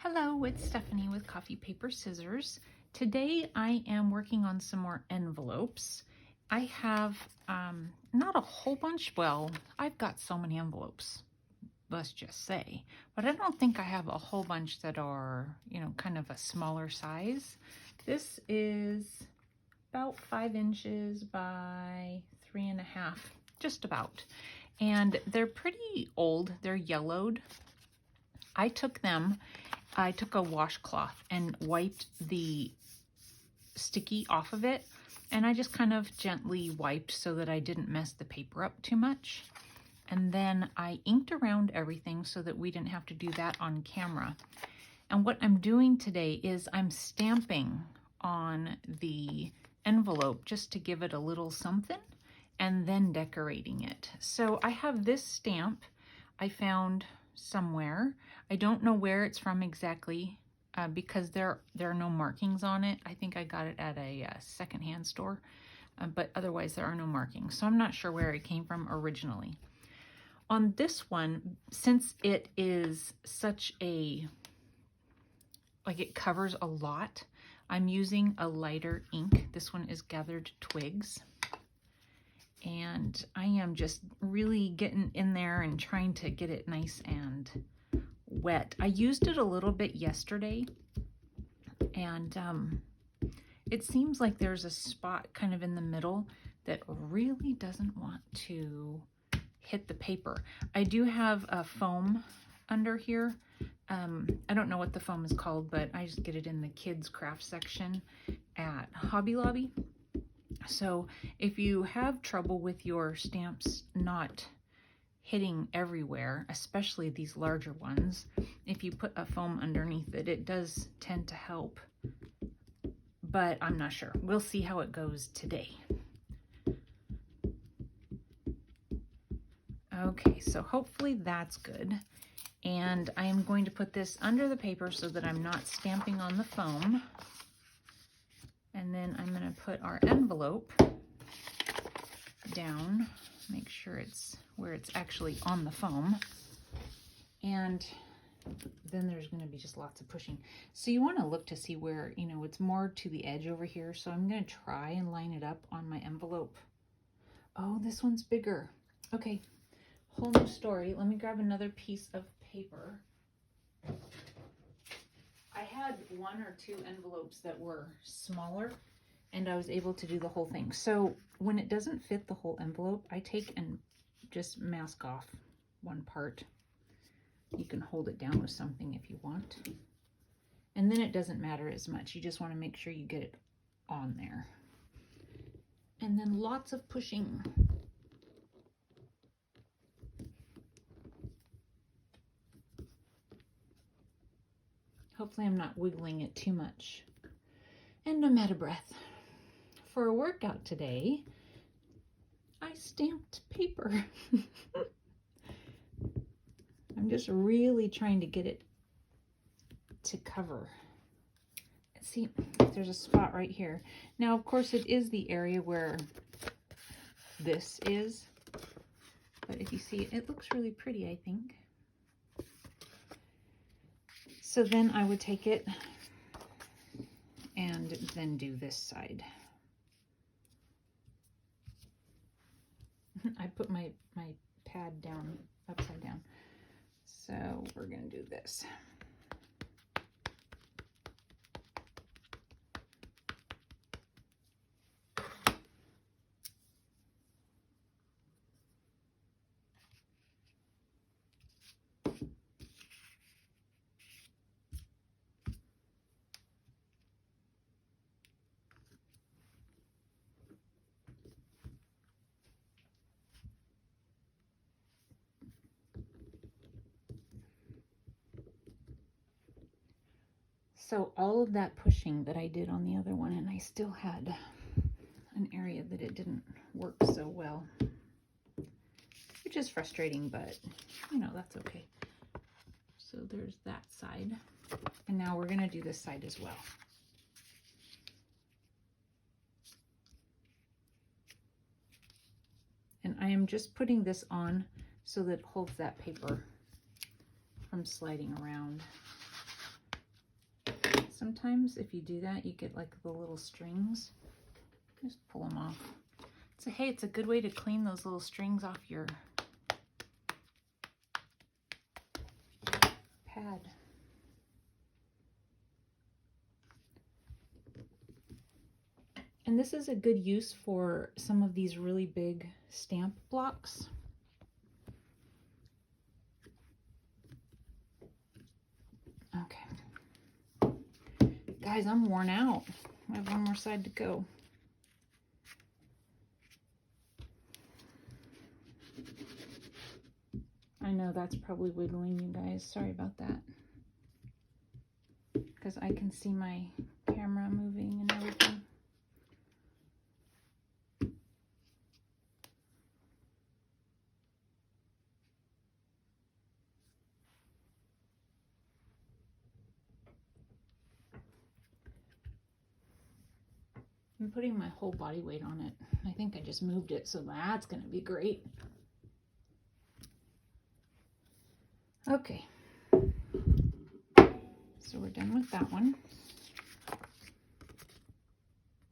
Hello, it's Stephanie with Coffee Paper Scissors. Today I am working on some more envelopes. I have not a whole bunch, well, I've got so many envelopes, let's just say, but I don't think I have a whole bunch that are, kind of a smaller size. This is about 5 inches by 3.5, just about. And they're pretty old, they're yellowed. I took a washcloth and wiped the sticky off of it, and I just kind of gently wiped so that I didn't mess the paper up too much. And then I inked around everything so that we didn't have to do that on camera. And what I'm doing today is I'm stamping on the envelope just to give it a little something, and then decorating it. So I have this stamp I found somewhere. I don't know where it's from exactly because there are no markings on it. I think I got it at a secondhand store, but otherwise there are no markings. So I'm not sure where it came from originally. On this one, since it is such a, it covers a lot, I'm using a lighter ink. This one is Gathered Twigs. And I am just really getting in there and trying to get it nice and wet. I used it a little bit yesterday, and it seems like there's a spot kind of in the middle that really doesn't want to hit the paper. I do have a foam under here. I don't know what the foam is called, but I just get it in the kids craft section at Hobby Lobby. So if you have trouble with your stamps not hitting everywhere, especially these larger ones, if you put a foam underneath it, it does tend to help, but I'm not sure. We'll see how it goes today. Okay, so hopefully that's good. And I am going to put this under the paper so that I'm not stamping on the foam. And then I'm going to put our envelope down, make sure it's where it's actually on the foam. And then there's going to be just lots of pushing. So you want to look to see where, it's more to the edge over here. So I'm going to try and line it up on my envelope. Oh, this one's bigger. Okay, whole new story. Let me grab another piece of paper. I had 1 or 2 envelopes that were smaller, and I was able to do the whole thing. So when it doesn't fit the whole envelope, I take and just mask off one part. You can hold it down with something if you want. And then it doesn't matter as much. You just want to make sure you get it on there. And then lots of pushing. Hopefully I'm not wiggling it too much. And I'm out of breath. For a workout today, I stamped paper. I'm just really trying to get it to cover. See, there's a spot right here. Now, of course, it is the area where this is. But if you see, it looks really pretty, I think. So then I would take it and then do this side. I put my pad down, upside down. So we're going to do this. So all of that pushing that I did on the other one, and I still had an area that it didn't work so well, which is frustrating, but that's okay. So there's that side. And now we're going to do this side as well. And I am just putting this on so that it holds that paper from sliding around. sometimes if you do that, you get like the little strings. Just pull them off. So hey, it's a good way to clean those little strings off your pad. And this is a good use for some of these really big stamp blocks. Okay. Guys, I'm worn out. I have one more side to go. I know that's probably wiggling, you guys. Sorry about that. Because I can see my camera moving and everything. I'm putting my whole body weight on it. I think I just moved it, so that's going to be great. Okay. So we're done with that one.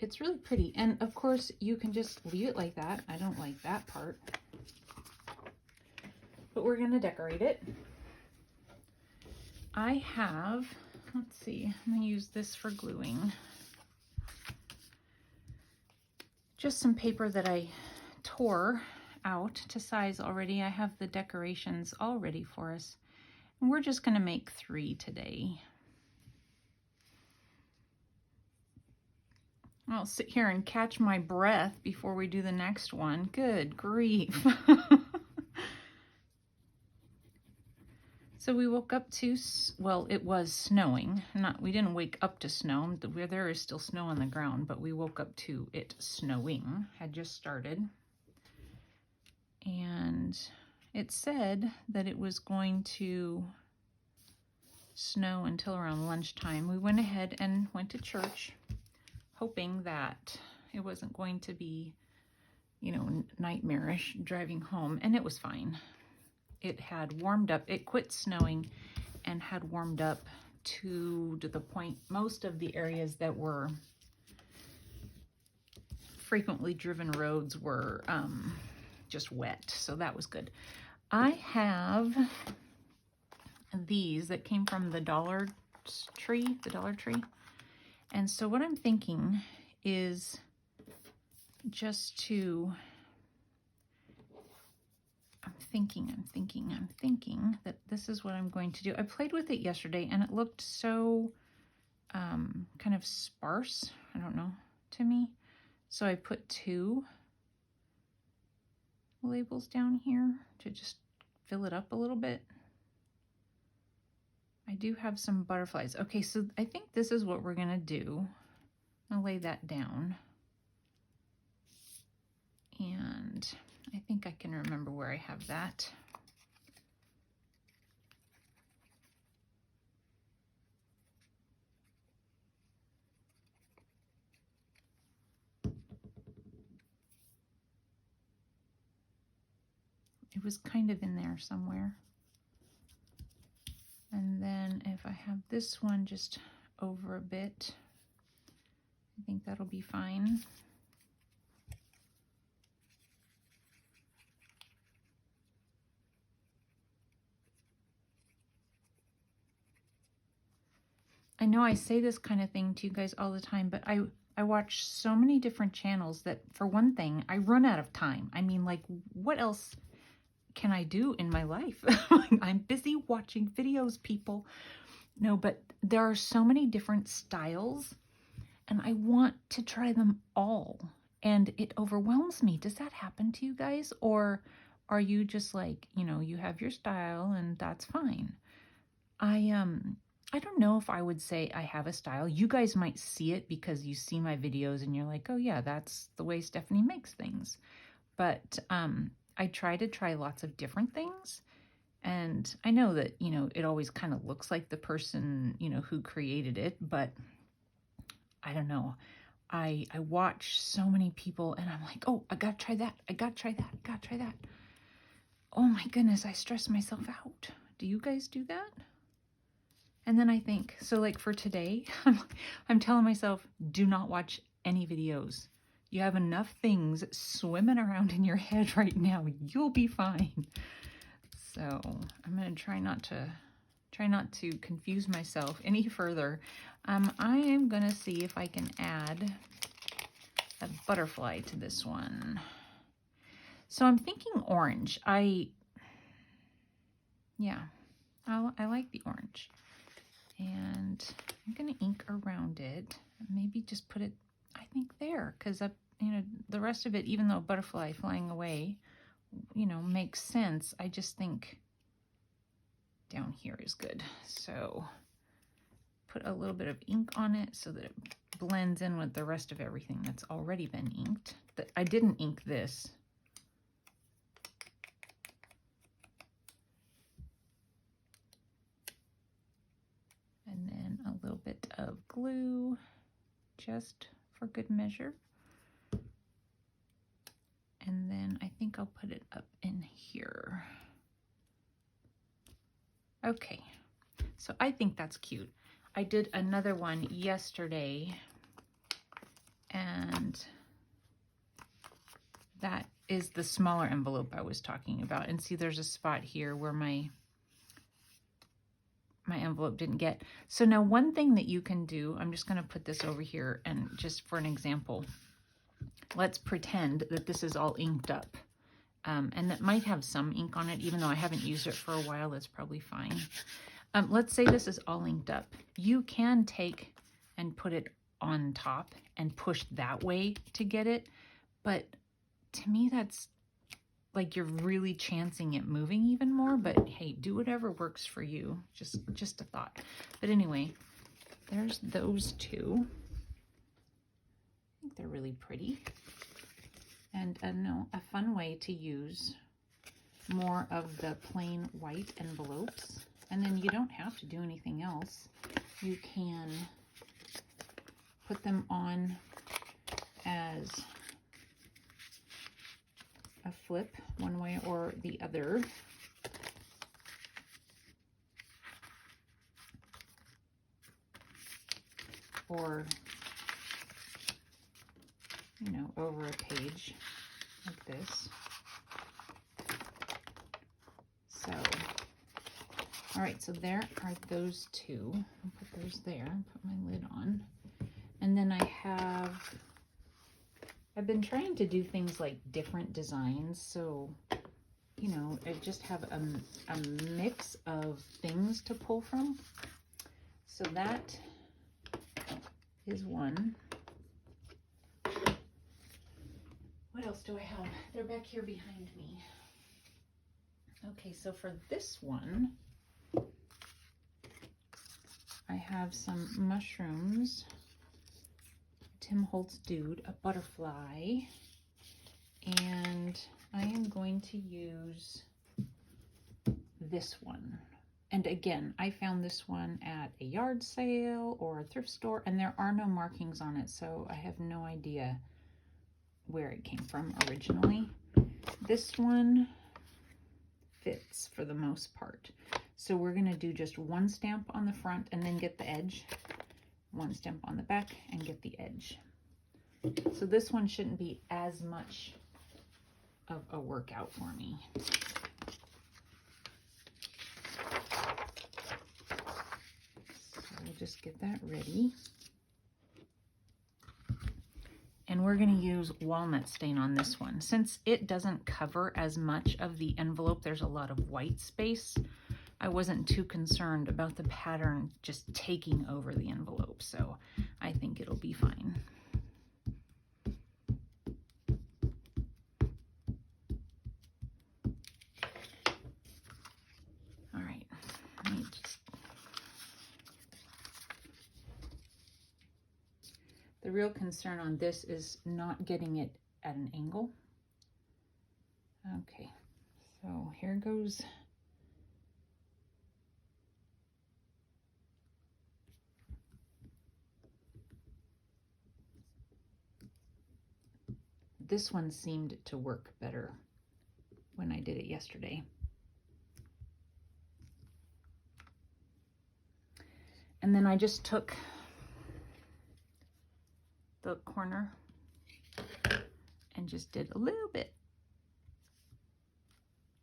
It's really pretty. And of course, you can just leave it like that. I don't like that part. But we're going to decorate it. I have, let's see, I'm going to use this for gluing. Just some paper that I tore out to size already. I have the decorations all ready for us. And we're just going to make 3 today. I'll sit here and catch my breath before we do the next one. Good grief. So we woke up to, well, it was snowing. We didn't wake up to snow. There is still snow on the ground, but we woke up to it snowing. Had just started. And it said that it was going to snow until around lunchtime. We went ahead and went to church, hoping that it wasn't going to be, you know, nightmarish driving home, and it was fine. It had warmed up, it quit snowing and had warmed up to the point most of the areas that were frequently driven roads were just wet, so that was good. I have these that came from the Dollar Tree, and so what I'm thinking is just to, I'm thinking that this is what I'm going to do. I played with it yesterday and it looked so kind of sparse, I don't know, to me. So I put 2 labels down here to just fill it up a little bit. I do have some butterflies. Okay, so I think this is what we're gonna do. I'll lay that down. And I think I can remember where I have that. It was kind of in there somewhere. And then if I have this one just over a bit, I think that'll be fine. I know I say this kind of thing to you guys all the time, but I watch so many different channels that, for one thing, I run out of time. I mean, like, what else can I do in my life? I'm busy watching videos, people. No, but there are so many different styles, and I want to try them all, and it overwhelms me. Does that happen to you guys? Or are you just like, you know, you have your style and that's fine? I don't know if I would say I have a style. You guys might see it because you see my videos and you're like, oh yeah, that's the way Stephanie makes things. But I try to try lots of different things. And I know that, you know, it always kind of looks like the person, you know, who created it, but I don't know. I watch so many people and I'm like, oh, I gotta try that. I gotta try that. I gotta try that. Oh my goodness, I stress myself out. Do you guys do that? And then I think, so like for today, I'm telling myself, do not watch any videos. You have enough things swimming around in your head right now. You'll be fine. So I'm going to try not to confuse myself any further. I am going to see if I can add a butterfly to this one. So I'm thinking orange. I like the orange. And I'm going to ink around it. Maybe just put it, I think, there. Because, the rest of it, even though butterfly flying away, makes sense. I just think down here is good. So put a little bit of ink on it so that it blends in with the rest of everything that's already been inked. I didn't ink this. And then a little bit of glue, just for good measure. And then I think I'll put it up in here. Okay, so I think that's cute. I did another one yesterday, and that is the smaller envelope I was talking about. And see, there's a spot here where my envelope didn't get. So now one thing that you can do, I'm just going to put this over here, and just for an example, let's pretend that this is all inked up. And that might have some ink on it, even though I haven't used it for a while. That's probably fine. Let's say this is all inked up. You can take and put it on top and push that way to get it. But to me, that's like you're really chancing it moving even more. But hey, do whatever works for you. Just a thought. But anyway, there's those two. I think they're really pretty. And a fun way to use more of the plain white envelopes. And then you don't have to do anything else. You can put them on as a flip one way or the other. Or, over a page like this. So, all right, so there are those two. I'll put those there, put my lid on. And then I've been trying to do things like different designs. So, I just have a mix of things to pull from. So that is one. What else do I have? They're back here behind me. Okay, so for this one, I have some mushrooms, Tim Holtz Dude, a butterfly, and I am going to use this one. And again, I found this one at a yard sale or a thrift store, and there are no markings on it, so I have no idea where it came from originally. This one fits for the most part. So we're going to do just one stamp on the front and then get the edge, one stamp on the back and get the edge. So this one shouldn't be as much of a workout for me. So we'll just get that ready. And we're going to use walnut stain on this one. Since it doesn't cover as much of the envelope, there's a lot of white space. I wasn't too concerned about the pattern just taking over the envelope, so I think it'll be fine. All right, let me just... The real concern on this is not getting it at an angle. Okay, so here goes. This one seemed to work better when I did it yesterday. And then I just took the corner and just did a little bit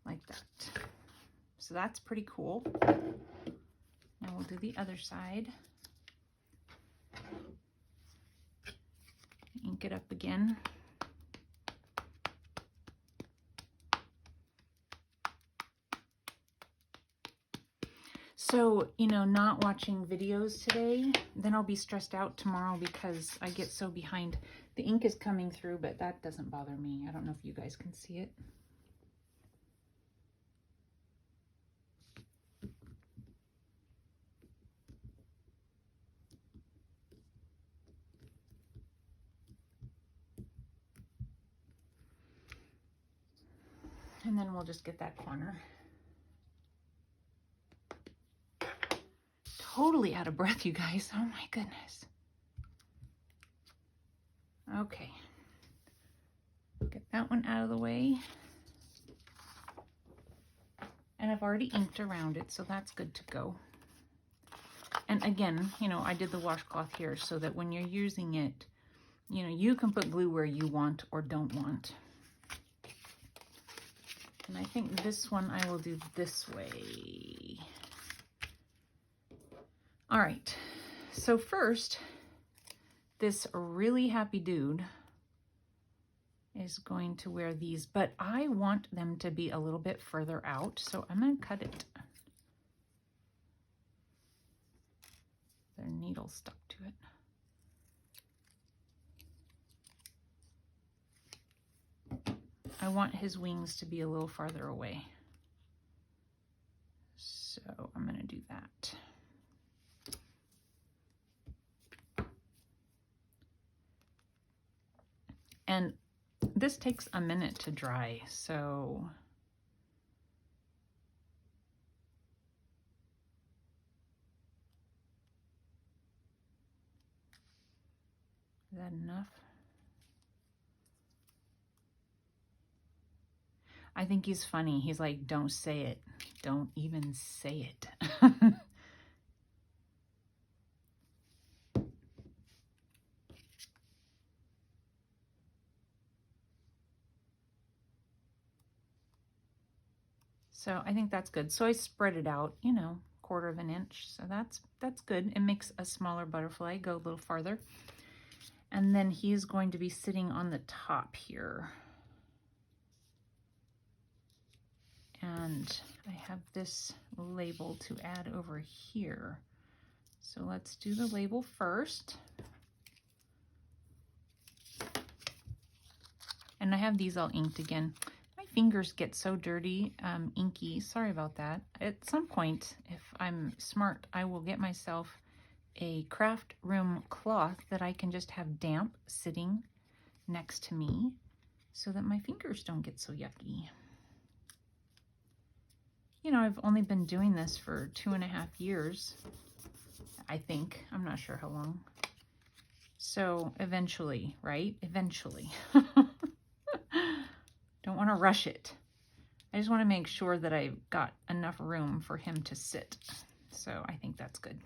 like that. So that's pretty cool. Now we'll do the other side. Ink it up again. So, you know, not watching videos today, then I'll be stressed out tomorrow because I get so behind. The ink is coming through, but that doesn't bother me. I don't know if you guys can see it. And then we'll just get that corner. Totally out of breath, you guys. Oh my goodness. Okay. Get that one out of the way. And I've already inked around it, so that's good to go. And again, you know, I did the washcloth here so that when you're using it, you know, you can put glue where you want or don't want. And I think this one I will do this way. All right, so first, this really happy dude is going to wear these, but I want them to be a little bit further out, so I'm going to cut it. Their needle stuck to it. I want his wings to be a little farther away, so I'm going to do that. And this takes a minute to dry, so is that enough? I think he's funny. He's like, don't say it. Don't even say it. So I think that's good. So I spread it out, you know, 1/4 of an inch. So that's good. It makes a smaller butterfly go a little farther. And then he's going to be sitting on the top here. And I have this label to add over here. So let's do the label first. And I have these all inked again. My fingers get so dirty, inky. Sorry about that. At some point, if I'm smart, I will get myself a craft room cloth that I can just have damp sitting next to me so that my fingers don't get so yucky. You know, I've only been doing this for 2.5 years, I think. I'm not sure how long. So eventually, right? Eventually. Don't want to rush it. I just want to make sure that I've got enough room for him to sit. So I think that's good.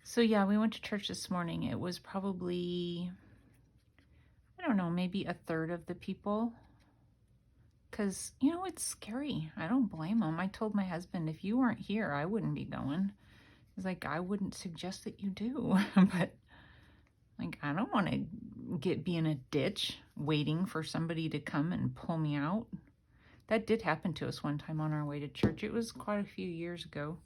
So yeah, we went to church this morning. It was probably, I don't know, maybe 1/3 of the people. Because, you know, it's scary. I don't blame them. I told my husband, if you weren't here, I wouldn't be going. He's like, I wouldn't suggest that you do. But, like, I don't want to be in a ditch waiting for somebody to come and pull me out. That did happen to us one time on our way to church. It was quite a few years ago.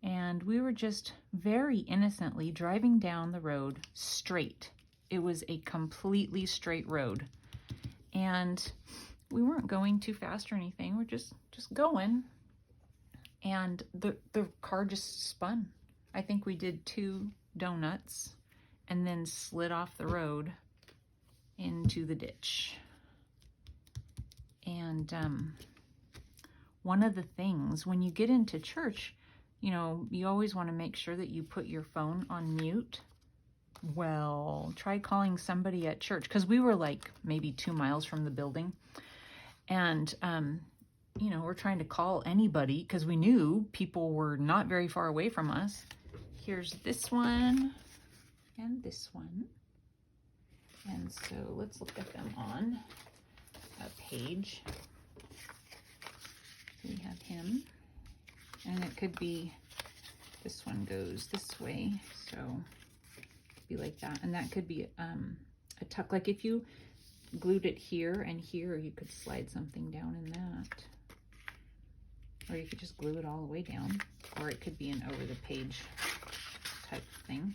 And we were just very innocently driving down the road straight. It was a completely straight road. And we weren't going too fast or anything. We're just going. And the car just spun. I think we did 2 donuts and then slid off the road into the ditch. And one of the things when you get into church, you know, you always want to make sure that you put your phone on mute. Well, try calling somebody at church, because we were like maybe 2 miles from the building. And, you know, we're trying to call anybody because we knew people were not very far away from us. Here's this one and this one. And so let's look at them on a page. We have him, and it could be, this one goes this way, so be like that. And that could be a tuck, like if you glued it here and here, you could slide something down in that. Or you could just glue it all the way down. Or it could be an over the page type thing.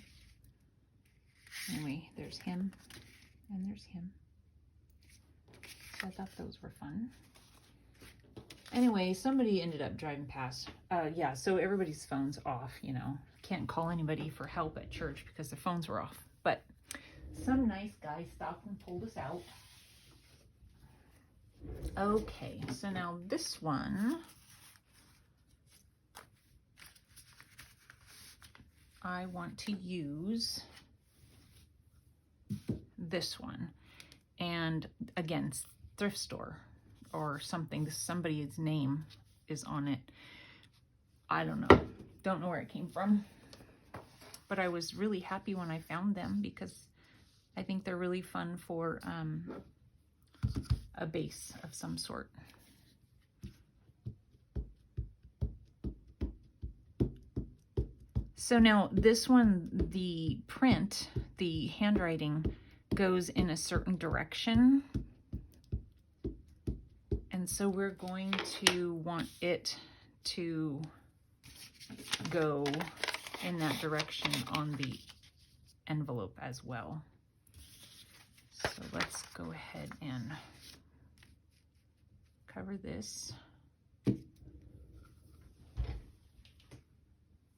Anyway, there's him and there's him. So I thought those were fun. Anyway, somebody ended up driving past. Yeah, so everybody's phone's off, you know. Can't call anybody for help at church because their phones were off. But some nice guy stopped and pulled us out. Okay, so now this one, I want to use this one. And again, thrift store or something. Somebody's name is on it. I don't know. Don't know where it came from. But I was really happy when I found them because I think they're really fun for a base of some sort. So now this one, the print, the handwriting goes in a certain direction. And so we're going to want it to go in that direction on the envelope as well. So let's go ahead and cover this.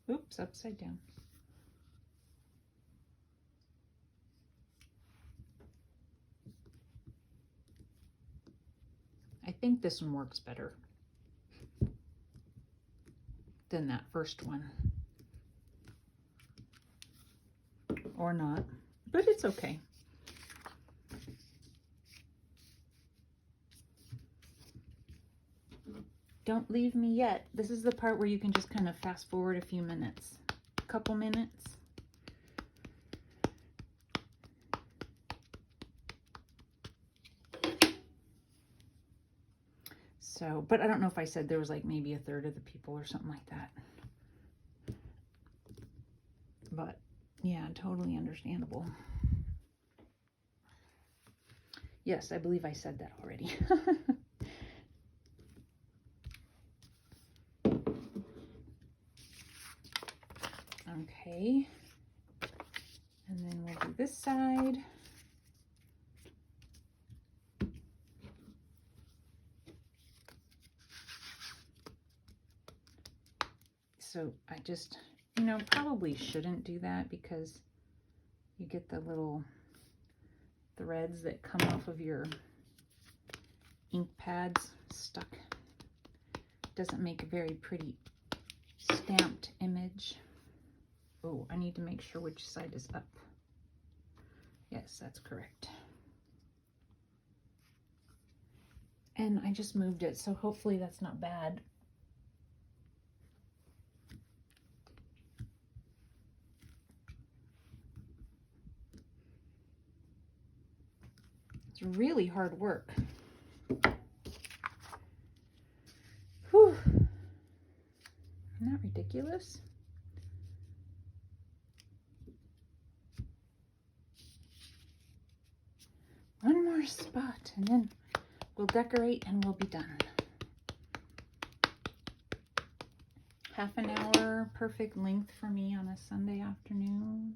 Oops, upside down. I think this one works better than that first one. Or not, but it's okay. Don't leave me yet. This is the part where you can just kind of fast forward a few minutes, a couple minutes. So, but I don't know if I said there was like maybe a third of the people or something like that. But yeah, totally understandable. Yes, I believe I said that already. Okay. And then we'll do this side. So I just, you know, probably shouldn't do that because you get the little threads that come off of your ink pads stuck. Doesn't make a very pretty stamped image. Oh, I need to make sure which side is up. Yes, that's correct. And I just moved it, so hopefully that's not bad. It's really hard work. Whew. Isn't that ridiculous? One more spot and then we'll decorate and we'll be done. Half an hour, perfect length for me on a Sunday afternoon.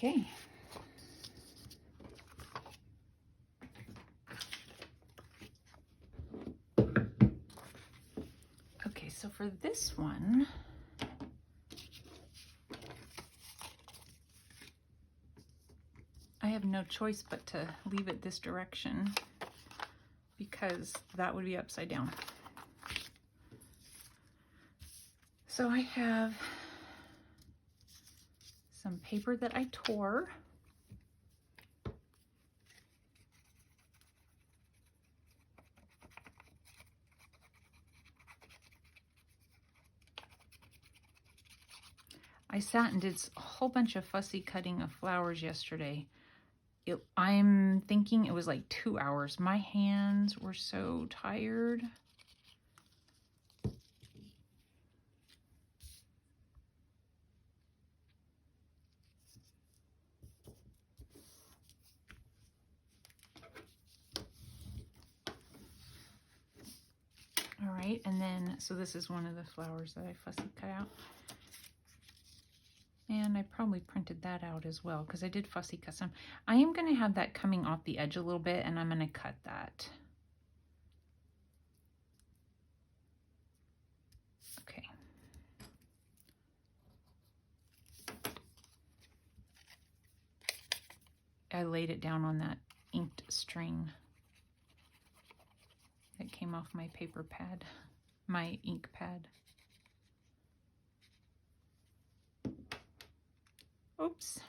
Okay. Okay, so for this one, I have no choice but to leave it this direction because that would be upside down. So I have some paper that I tore. I sat and did a whole bunch of fussy cutting of flowers yesterday. I'm thinking it was like 2 hours. My hands were so tired. All right, and then, so this is one of the flowers that I fussy cut out. And I probably printed that out as well because I did fussy cut some. I am going to have that coming off the edge a little bit, and I'm going to cut that. Okay. I laid it down on that inked string that came off my paper pad, my ink pad. Oops.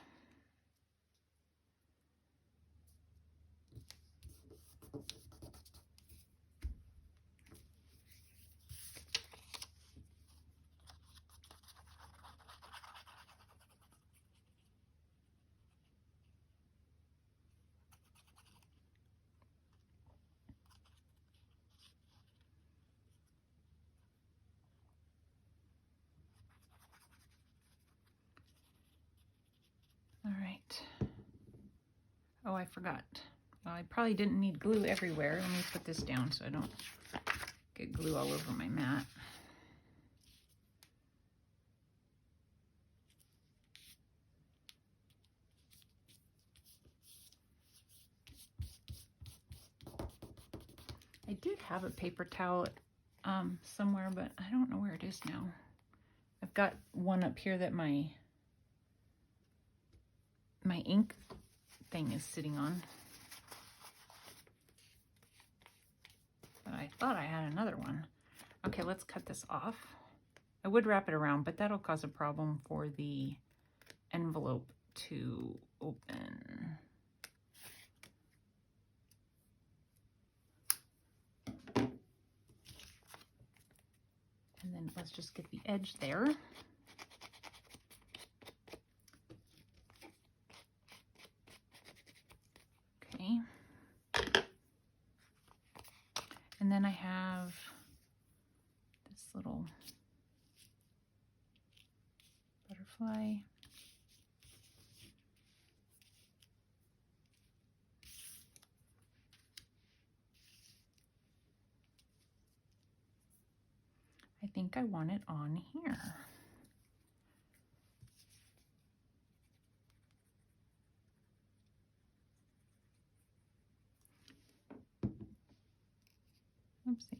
All right. Oh, I forgot. Well, I probably didn't need glue everywhere. Let me put this down so I don't get glue all over my mat. I did have a paper towel somewhere, but I don't know where it is now. I've got one up here that my ink thing is sitting on. But I thought I had another one. Okay, let's cut this off. I would wrap it around, but that'll cause a problem for the envelope to open. And then let's just get the edge there. Okay. And then I have this little butterfly. I think I want it on here. Oopsie.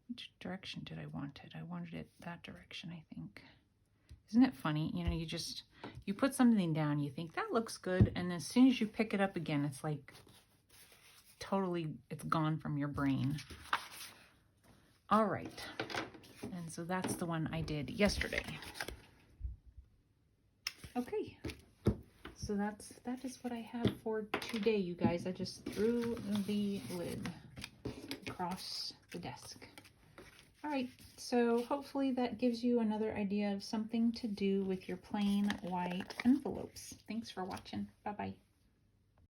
Which direction did I want it? I wanted it that direction, I think. Isn't it funny? You know, you put something down, you think that looks good, and as soon as you pick it up again, it's like totally, it's gone from your brain. All right. And so that's the one I did yesterday. Okay. So that is what I have for today, you guys. I just threw the lid across the desk. All right, so hopefully that gives you another idea of something to do with your plain white envelopes. Thanks for watching. Bye-bye.